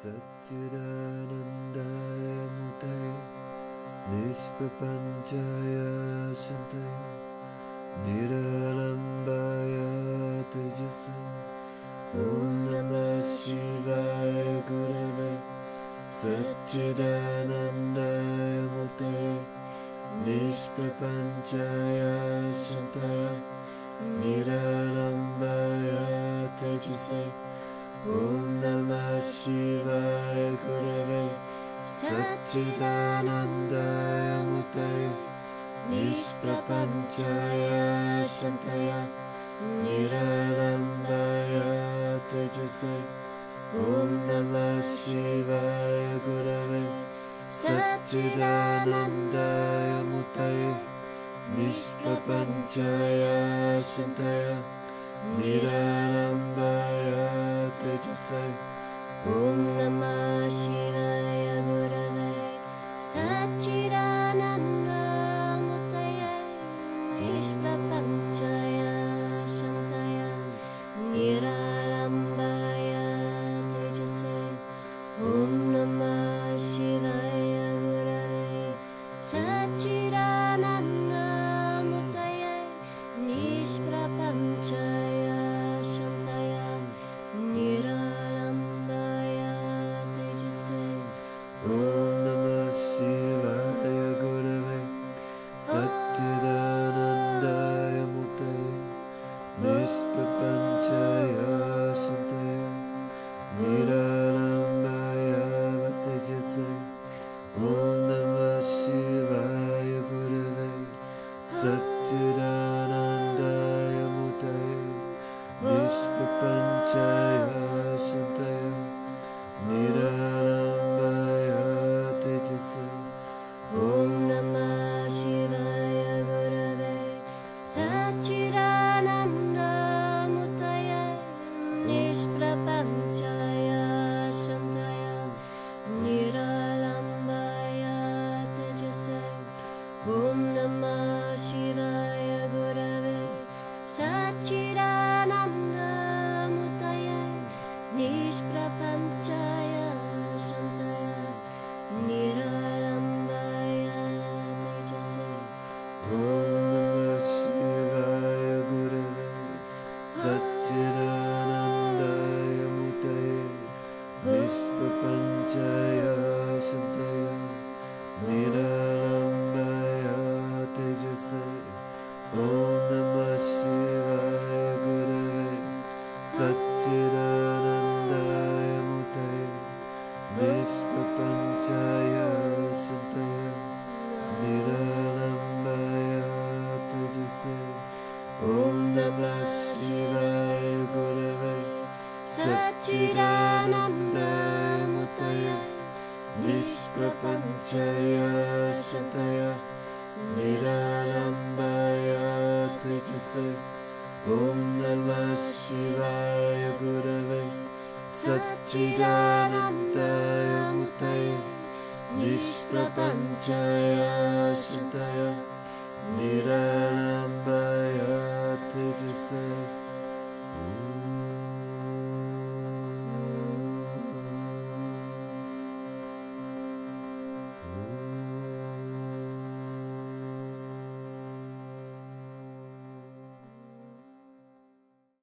सच्चिदानन्दाय मूर्तये निष्प्रपञ्चाय शान्तये निरालम्बाय तेजसे ॐ नमः शिवाय गुरवे सच्चिदानन्दाय मूर्तये निष्प्रपञ्चाय शान्तये निरालम्बाय तेजसे ॐ नमः शिवाय गुरवे सच्चिदानन्दाय मूर्तये निष्प्रपञ्चाय शान्तये निरालम्बाय तेजसे ॐ नमः शिवाय गुरवे सच्चिदानन्दाय मूर्तये निष्प्रपञ्चाय शान्तये निरालम्बाय तेजसे ॐ नमः शिवाय गुरवे सच्चिदानन्दाय मूर्तये निष्प्रपञ्चाय शान्तये निरालम्बाय तेजसे ॐ नमः शिवाय गुरवे सच्चिदानन्दाय मूर्तये निष्प्रपञ्चाय शान्तये निरालम्बाय तेजसे ॐ नमः शिवाय गुरवे सच्चिदानन्दाय मूर्तये निष्प्रपञ्चाय शान्तये निरालम्बाय तेजसे ॐ नमः शिवाय गुरवे सच्चिदानन्दाय मूर्तये निष्प्रपञ्चाय शान्तये निरालम्बाय तेजसे ॐ नमः शिवाय गुरवे सच्चिदानन्दाय मूर्तये निष्प्रपञ्चाय शान्तये निरालम्बाय तेजसे ॐ नमः शिवाय गुरवे सच्चिदानन्दाय मूर्तये निष्प्रपञ्चाय शान्तये निरालम्बाय तेजसे ॐ नमः शिवाय गुरवे सच्चिदानन्दाय मूर्तये निष्प्रपञ्चाय शान्तये निरालम्बाय तेजसे ॐ नमः शिवाय गुरवे सच्चिदानन्दाय मूर्तये निष्प्रपञ्चाय शान्तये निरालम्बाय तेजसे ॐ नमः शिवाय गुरवे सच्चिदानन्दाय मूर्तये निष्प्रपञ्चाय शान्तये निरालम्बाय तेजसे ॐ नमः शिवाय गुरवे सच्चिदानन्दाय मूर्तये निष्प्रपञ्चाय शान्तये निरालम्बाय